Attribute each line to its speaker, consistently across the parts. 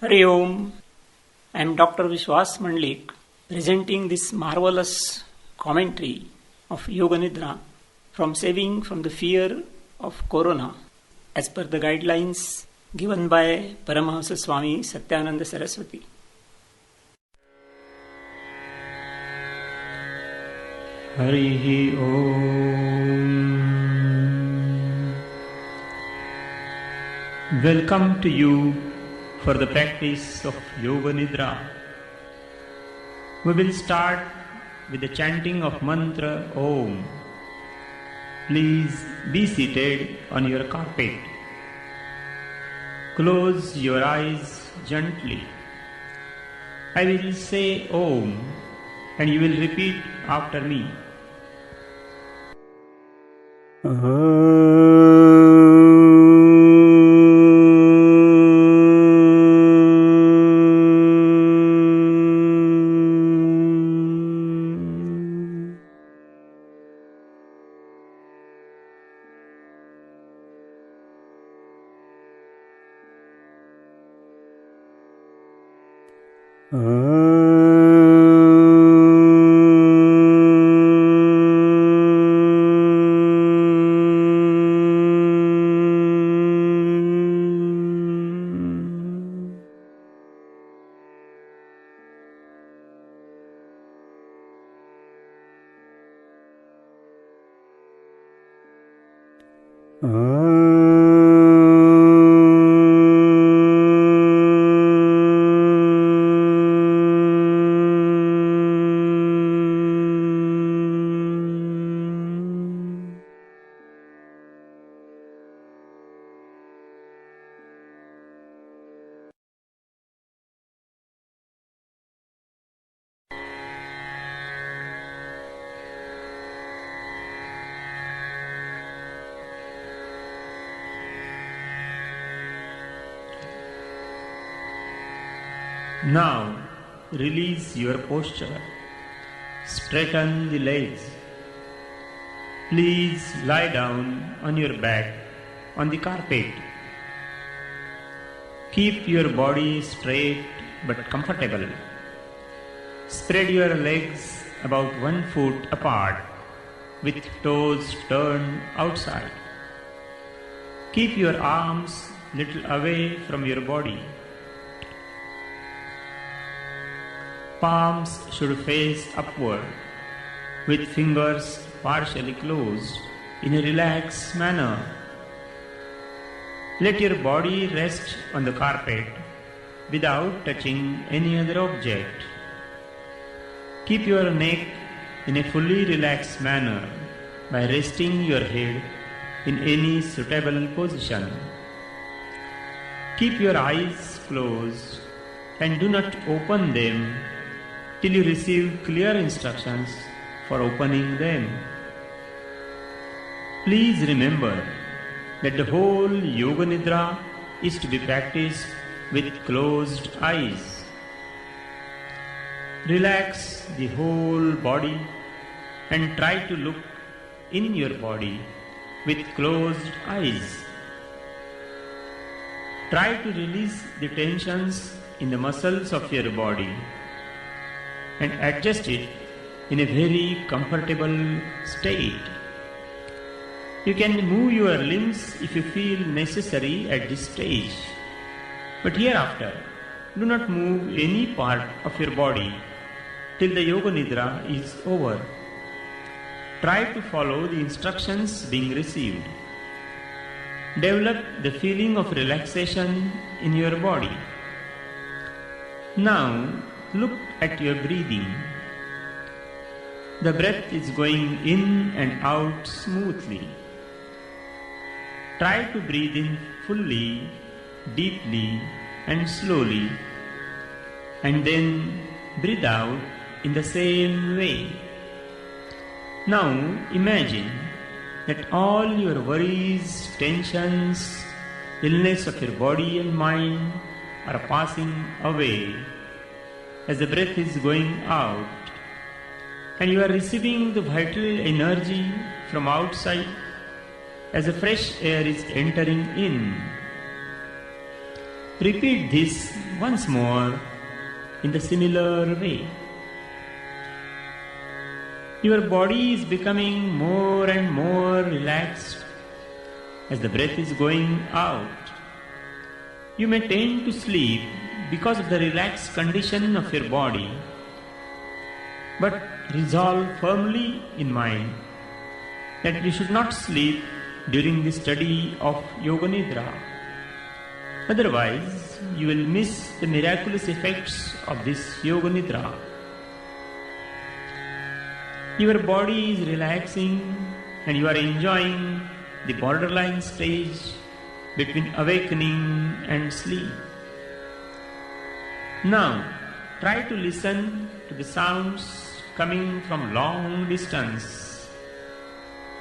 Speaker 1: Hari Om. I am Dr. Vishwas Mandlik, presenting this marvelous commentary of Yoga Nidra from saving from the fear of Corona as per the guidelines given by Paramahamsa Swami Satyananda Saraswati. Hari Om. Welcome to you for the practice of Yoga Nidra. We will start with the chanting of mantra Om. Please be seated on your carpet. Close your eyes gently. I will say Om and you will repeat after me. Now, release your posture. Straighten the legs. Please lie down on your back on the carpet. Keep your body straight but comfortable. Spread your legs about 1 foot apart with toes turned outside. Keep your arms little away from your body. Palms should face upward, with fingers partially closed in a relaxed manner. Let your body rest on the carpet without touching any other object. Keep your neck in a fully relaxed manner by resting your head in any suitable position. Keep your eyes closed and do not open them till you receive clear instructions for opening them. Please remember that the whole Yoga Nidra is to be practiced with closed eyes. Relax the whole body and try to look in your body with closed eyes. Try to release the tensions in the muscles of your body and adjust it in a very comfortable state. You can move your limbs if you feel necessary at this stage, but hereafter do not move any part of your body till the Yoga Nidra is over. Try to follow the instructions being received. Develop the feeling of relaxation in your body. Now, look at your breathing. The breath is going in and out smoothly. Try to breathe in fully, deeply and slowly, and then breathe out in the same way. Now imagine that all your worries, tensions, illness of your body and mind are passing away as the breath is going out, and you are receiving the vital energy from outside as the fresh air is entering in. Repeat this once more in the similar way. Your body is becoming more and more relaxed as the breath is going out. You may tend to sleep because of the relaxed condition of your body, but resolve firmly in mind that you should not sleep during the study of Yoga Nidra. Otherwise, you will miss the miraculous effects of this Yoga Nidra. Your body is relaxing and you are enjoying the borderline stage between awakening and sleep. Now, try to listen to the sounds coming from long distance.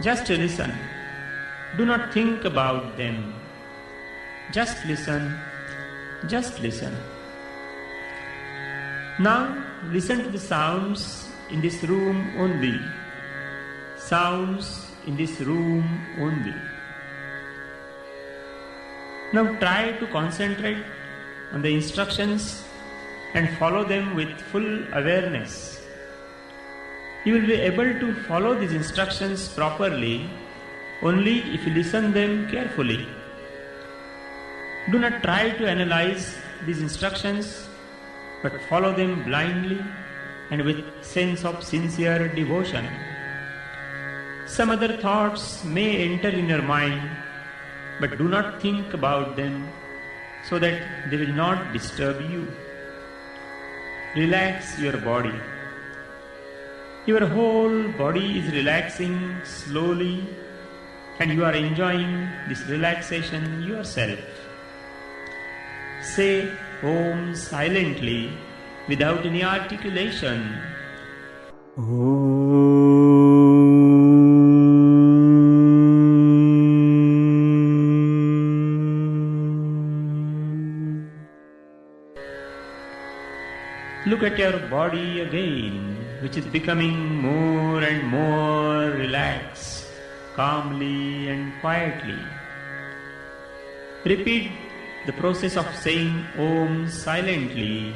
Speaker 1: Just listen. Do not think about them. Just listen. Just listen. Now, listen to the sounds in this room only. Sounds in this room only. Now try to concentrate on the instructions and follow them with full awareness. You will be able to follow these instructions properly only if you listen them carefully. Do not try to analyze these instructions, but follow them blindly and with sense of sincere devotion. Some other thoughts may enter in your mind, but do not think about them so that they will not disturb you. Relax your body. Your whole body is relaxing slowly and you are enjoying this relaxation yourself. Say Om silently without any articulation. Look at your body again, which is becoming more and more relaxed, calmly and quietly. Repeat the process of saying Om silently.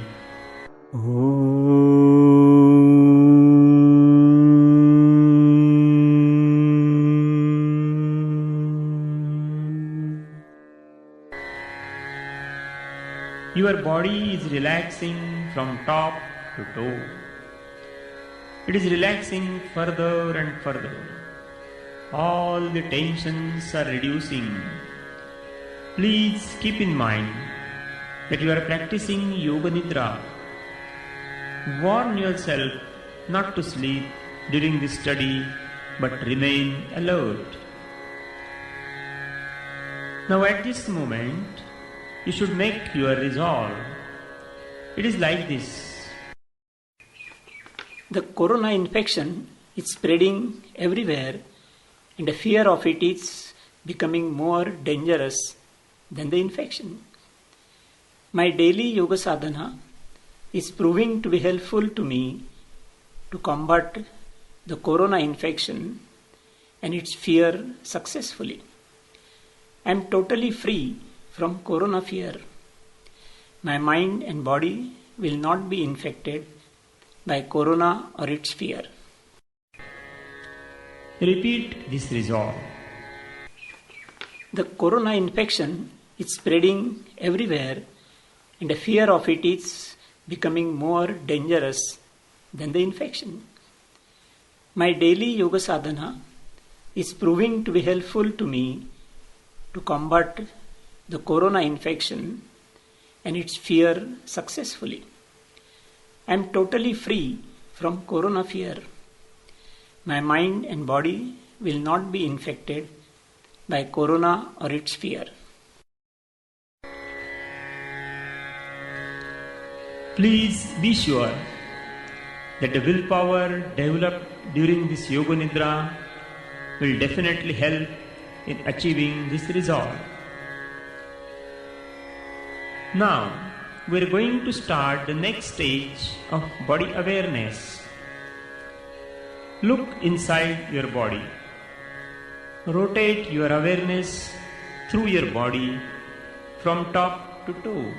Speaker 1: Your body is relaxing from top to toe. It is relaxing further and further. All the tensions are reducing. Please keep in mind that you are practicing Yoga Nidra. Warn yourself not to sleep during this study, but remain alert. Now at this moment, you should make your resolve. It is like this.
Speaker 2: The corona infection is spreading everywhere and the fear of it is becoming more dangerous than the infection. My daily yoga sadhana is proving to be helpful to me to combat the corona infection and its fear successfully. I am totally free from corona fear. My mind and body will not be infected by corona or its fear.
Speaker 1: Repeat this resolve.
Speaker 2: The corona infection is spreading everywhere and the fear of it is becoming more dangerous than the infection. My daily yoga sadhana is proving to be helpful to me to combat the corona infection and its fear successfully. I am totally free from corona fear. My mind and body will not be infected by corona or its fear.
Speaker 1: Please be sure that the willpower developed during this Yoga Nidra will definitely help in achieving this resolve. Now, we are going to start the next stage of body awareness. Look inside your body. Rotate your awareness through your body from top top to toe.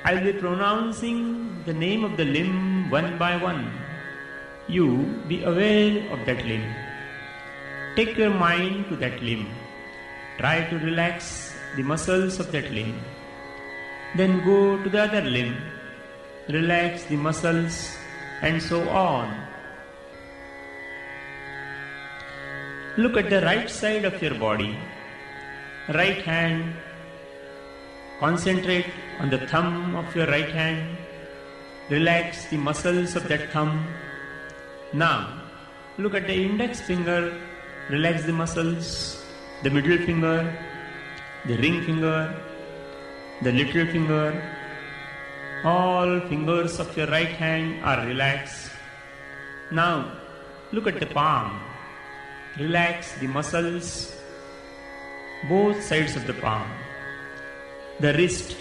Speaker 1: I will be pronouncing the name of the limb one by one. You be aware of that limb. Take your mind to that limb. Try to relax the muscles of that limb. Then go to the other limb. Relax the muscles and so on. Look at the right side of your body. Right hand. Concentrate on the thumb of your right hand. Relax the muscles of that thumb. Now, look at the index finger. Relax the muscles. The middle finger, the ring finger, the little finger. All fingers of your right hand are relaxed. Now, look at the palm. Relax the muscles, both sides of the palm. The wrist,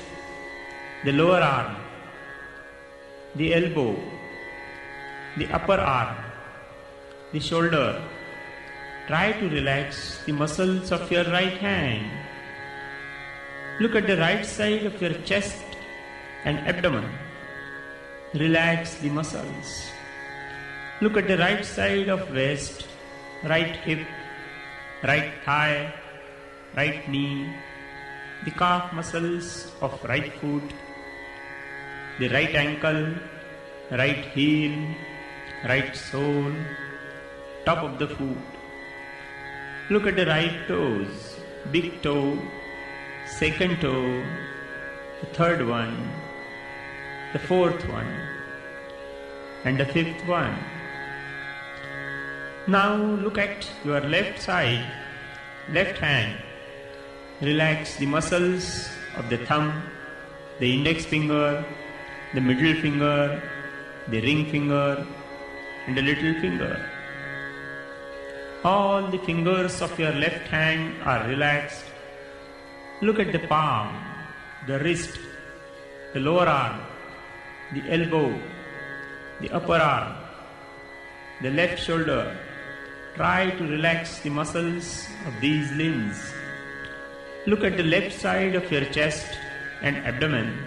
Speaker 1: the lower arm, the elbow, the upper arm, the shoulder. Try to relax the muscles of your right hand. Look at the right side of your chest and abdomen. Relax the muscles. Look at the right side of waist, right hip, right thigh, right knee, the calf muscles of right foot, the right ankle, right heel, right sole, top of the foot. Look at the right toes, big toe, second toe, the third one, the fourth one, and the fifth one. Now look at your left side, left hand. Relax the muscles of the thumb, the index finger, the middle finger, the ring finger, and the little finger. All the fingers of your left hand are relaxed. Look at the palm, the wrist, the lower arm, the elbow, the upper arm, the left shoulder. Try to relax the muscles of these limbs. Look at the left side of your chest and abdomen.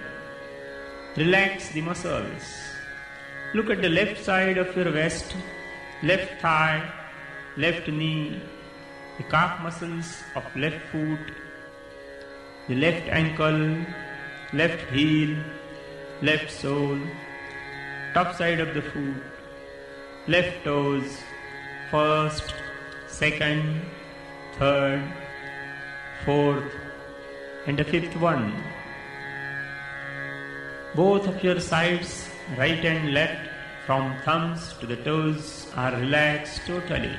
Speaker 1: Relax the muscles. Look at the left side of your waist, left thigh, left knee, the calf muscles of left foot, the left ankle, left heel, left sole, top side of the foot, left toes, first, second, third, fourth, and the fifth one. Both of your sides, right and left, from thumbs to the toes, are relaxed totally.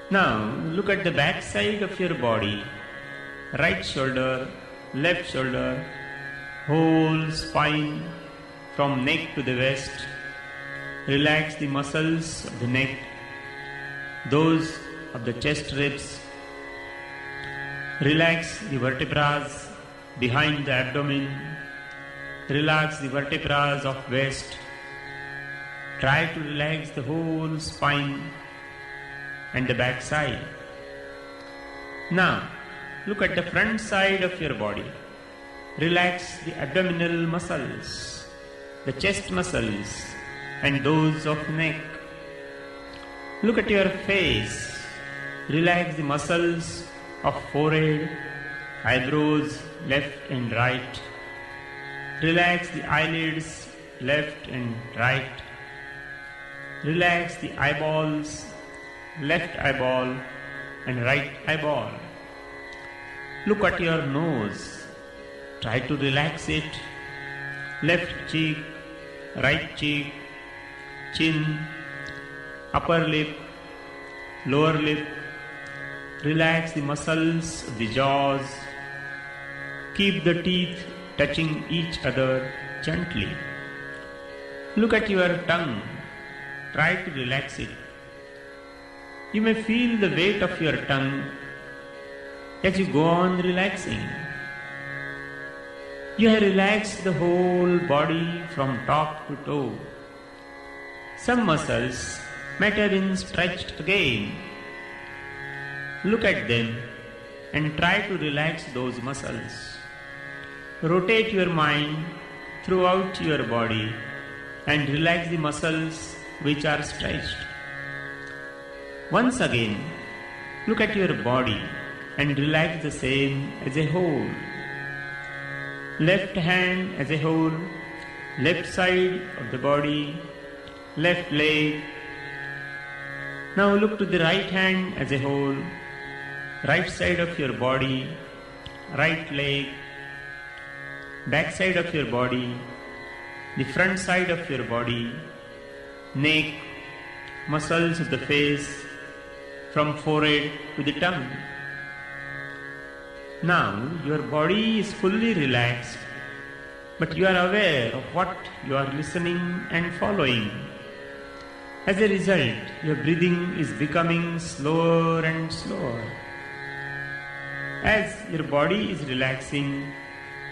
Speaker 1: Now look at the back side of your body, right shoulder, left shoulder, whole spine from neck to the waist. Relax the muscles of the neck, those of the chest ribs. Relax the vertebrae behind the abdomen. Relax the vertebrae of waist. Try to relax the whole spine and the back side. Now, look at the front side of your body. Relax the abdominal muscles, the chest muscles, and those of neck. Look at your face. Relax the muscles of forehead, eyebrows, left and right. Relax the eyelids, left and right. Relax the eyeballs, left eyeball and right eyeball. Look at your nose. Try to relax it. Left cheek, right cheek, chin, upper lip, lower lip. Relax the muscles of the jaws. Keep the teeth touching each other gently. Look at your tongue. Try to relax it. You may feel the weight of your tongue as you go on relaxing. You have relaxed the whole body from top to toe. Some muscles might have been stretched again. Look at them and try to relax those muscles. rotate your mind throughout your body and relax the muscles which are stretched. Once again, look at your body and relax the same as a whole. Left hand as a whole, left side of the body, left leg. Now look to the right hand as a whole, right side of your body, right leg, back side of your body, the front side of your body, neck, muscles of the face, from forehead to the tongue. Now your body is fully relaxed, but you are aware of what you are listening and following. As a result, your breathing is becoming slower and slower. As your body is relaxing,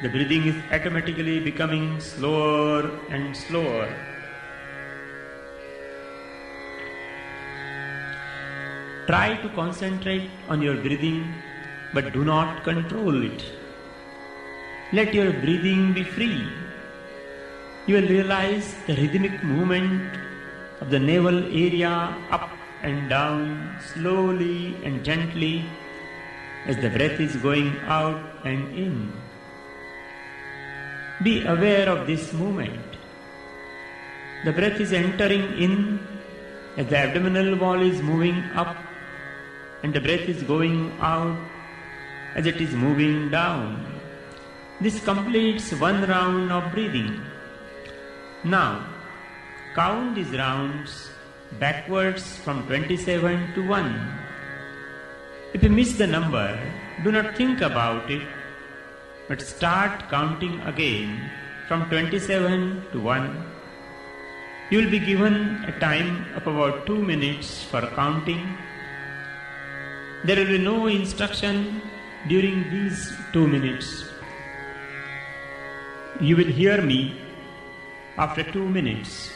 Speaker 1: the breathing is automatically becoming slower and slower. Try to concentrate on your breathing, but do not control it. Let your breathing be free. You will realize the rhythmic movement of the navel area up and down, slowly and gently, as the breath is going out and in. Be aware of this movement. The breath is entering in as the abdominal wall is moving up, and the breath is going out as it is moving down. This completes one round of breathing. Now, count these rounds backwards from 27 to 1. If you miss the number, do not think about it, but start counting again from 27 to 1. You will be given a time of about 2 minutes for counting. There will be no instruction during these 2 minutes. You will hear me after 2 minutes.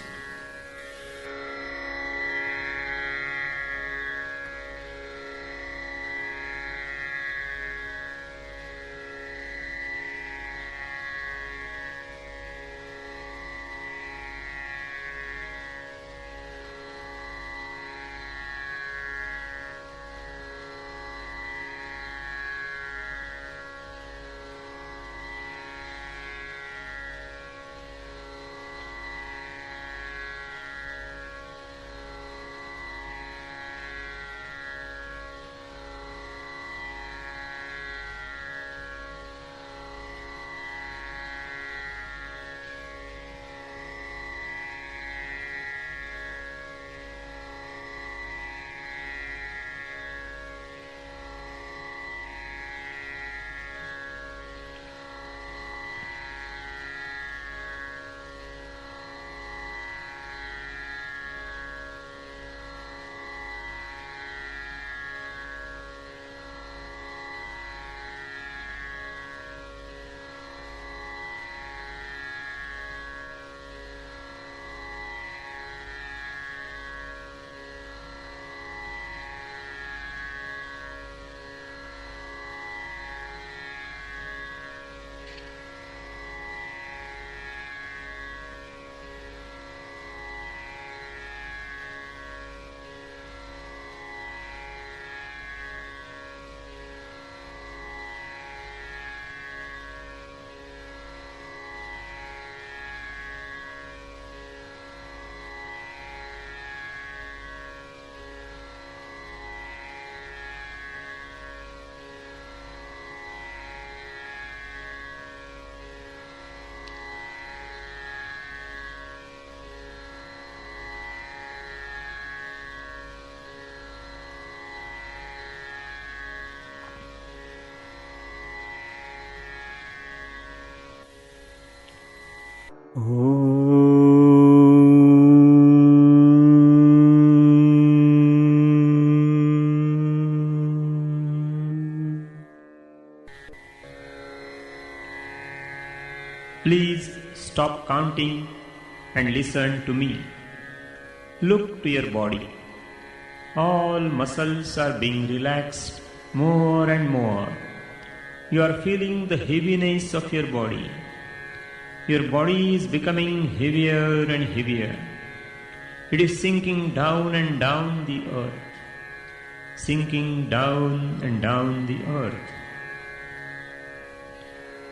Speaker 1: Please stop counting and listen to me. Look to your body. All muscles are being relaxed more and more. You are feeling the heaviness of your body. Your body is becoming heavier and heavier. It is sinking down and down the earth. Sinking down and down the earth.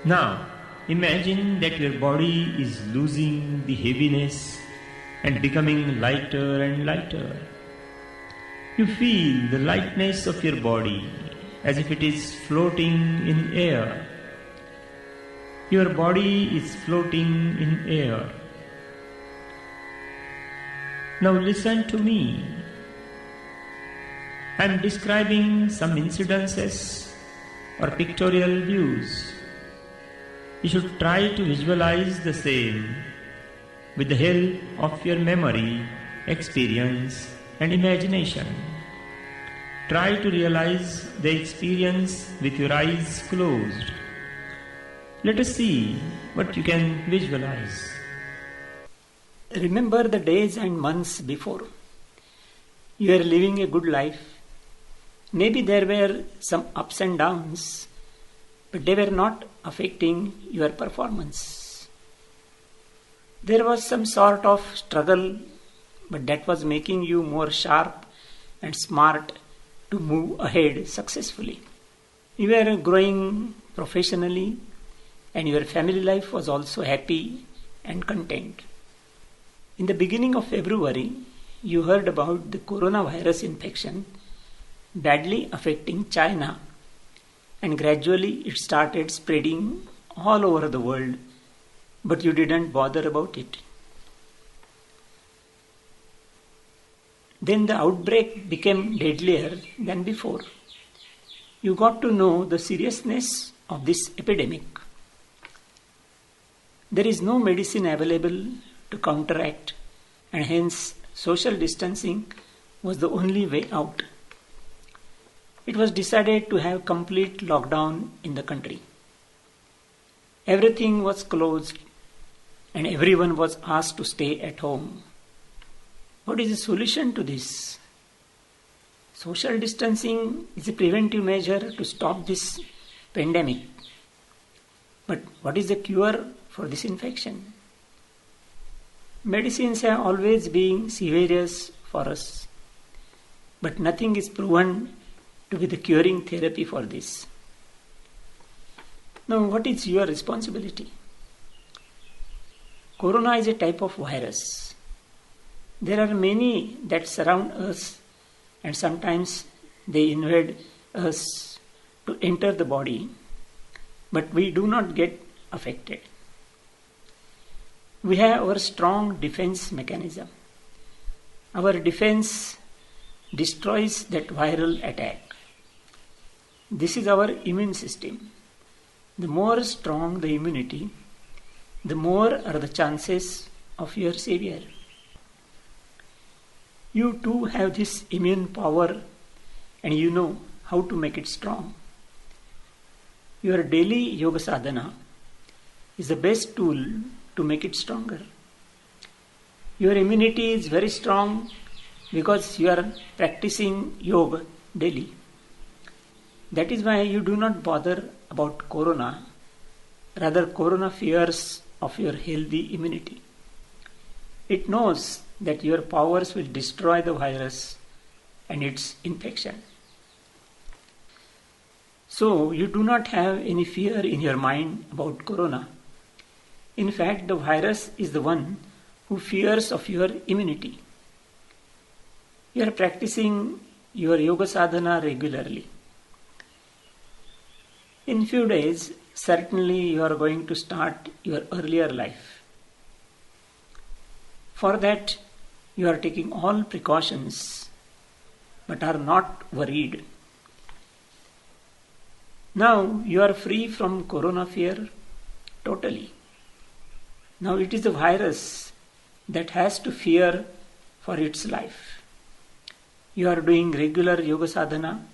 Speaker 1: Now, imagine that your body is losing the heaviness and becoming lighter and lighter. You feel the lightness of your body as if it is floating in air. Your body is floating in air. Now listen to me. I am describing some incidences or pictorial views. You should try to visualize the same with the help of your memory, experience and imagination. Try to realize the experience with your eyes closed. Let us see what you can visualize.
Speaker 2: Remember the days and months before. You are living a good life. Maybe there were some ups and downs, but they were not affecting your performance. There was some sort of struggle, but that was making you more sharp and smart to move ahead successfully. You were growing professionally, and your family life was also happy and content. In the beginning of February, you heard about the coronavirus infection badly affecting China, and gradually it started spreading all over the world, but you didn't bother about it. Then the outbreak became deadlier than before. You got to know the seriousness of this epidemic. There is no medicine available to counteract, and hence social distancing was the only way out. It was decided to have complete lockdown in the country. Everything was closed and everyone was asked to stay at home. What is the solution to this? Social distancing is a preventive measure to stop this pandemic. But what is the cure for this infection? Medicines have always been serious for us, but nothing is proven to be the curing therapy for this. Now, what is your responsibility? Corona is a type of virus. There are many that surround us, and sometimes they invade us to enter the body, but we do not get affected. We have our strong defense mechanism. Our defense destroys that viral attack. This is our immune system. The more strong the immunity, the more are the chances of your savior. You too have this immune power, and you know how to make it strong. Your daily yoga sadhana is the best tool to make it stronger. Your immunity is very strong because you are practicing yoga daily. That is why you do not bother about corona. Rather, corona fears of your healthy immunity. It knows that your powers will destroy the virus and its infection. So, you do not have any fear in your mind about corona. In fact, the virus is the one who fears of your immunity. You are practicing your yoga sadhana regularly. In few days, certainly you are going to start your earlier life. For that, you are taking all precautions, but are not worried. Now you are free from corona fear totally. Now it is the virus that has to fear for its life. You are doing regular yoga sadhana,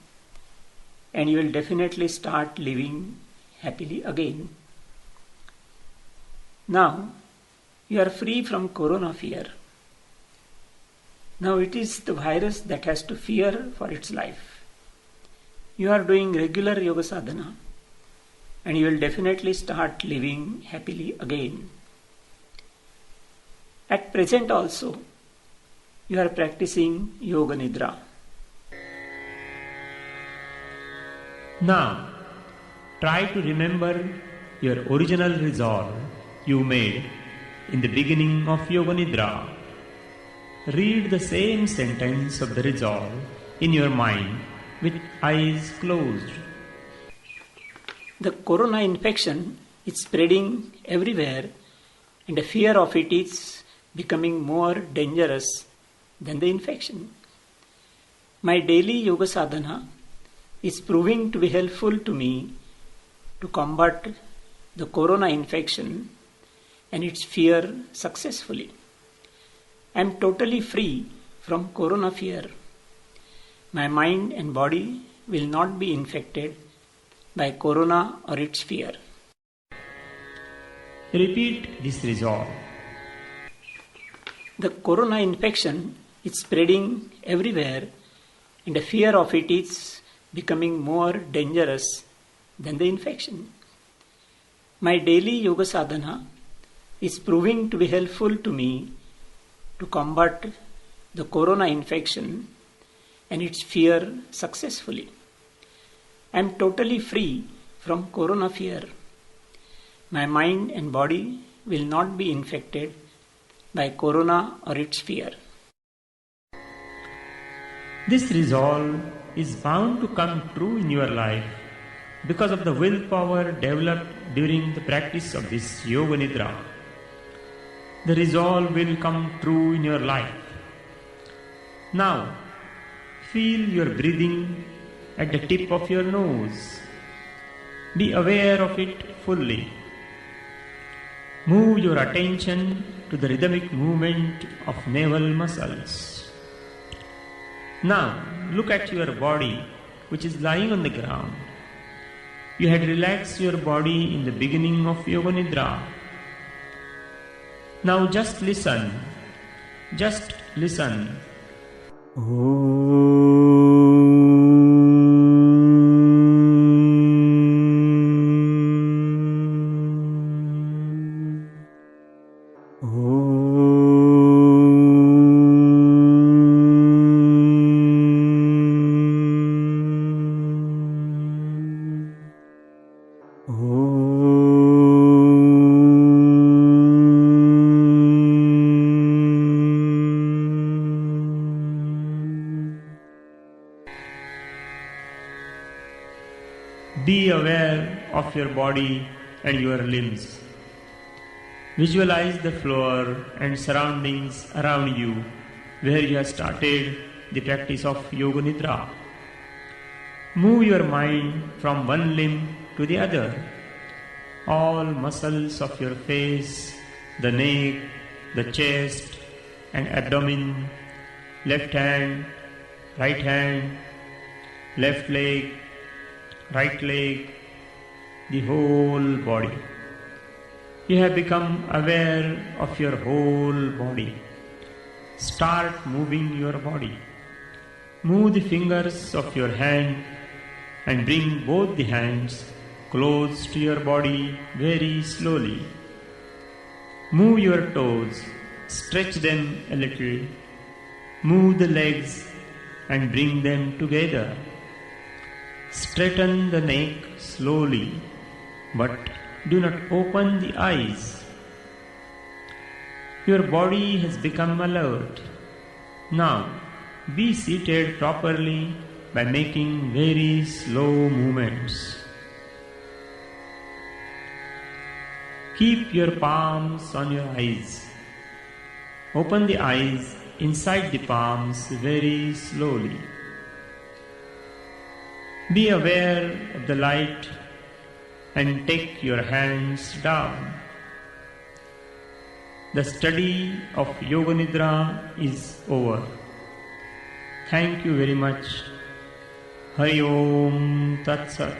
Speaker 2: and you will definitely start living happily again. Now, you are free from corona fear. Now it is the virus that has to fear for its life. You are doing regular yoga sadhana, and you will definitely start living happily again. At present also, you are practicing Yoga Nidra.
Speaker 1: Now, try to remember your original resolve you made in the beginning of Yoga Nidra. Read the same sentence of the resolve in your mind with eyes closed.
Speaker 2: The corona infection is spreading everywhere, and the fear of it is becoming more dangerous than the infection. My daily yoga sadhana is proving to be helpful to me to combat the corona infection and its fear successfully. I am totally free from corona fear. My mind and body will not be infected by corona or its fear.
Speaker 1: Repeat this resolve.
Speaker 2: The corona infection is spreading everywhere, and the fear of it is becoming more dangerous than the infection. My daily yoga sadhana is proving to be helpful to me to combat the corona infection and its fear successfully. I am totally free from corona fear. My mind and body will not be infected by corona or its fear.
Speaker 1: This resolve is bound to come true in your life because of the willpower developed during the practice of this Yoga Nidra. The resolve will come true in your life. Now, feel your breathing at the tip of your nose. Be aware of it fully. Move your attention to the rhythmic movement of navel muscles. Now, look at your body which is lying on the ground. You had relaxed your body in the beginning of Yoga Nidra. Now just listen. Just listen. Be aware of your body and your limbs. Visualize the floor and surroundings around you where you have started the practice of Yoga Nidra. Move your mind from one limb to the other. All muscles of your face, the neck, the chest and abdomen, left hand, left leg, right leg, the whole body. You have become aware of your whole body. Start moving your body. Move the fingers of your hand and bring both the hands close to your body very slowly. Move your toes, stretch them a little. Move the legs and bring them together. Straighten the neck slowly, but do not open the eyes. Your body has become alert. Now, be seated properly by making very slow movements. Keep your palms on your eyes. Open the eyes inside the palms very slowly. Be aware of the light and take your hands down. The study of Yoga Nidra is over. Thank you very much. Hari Om Tat Sat.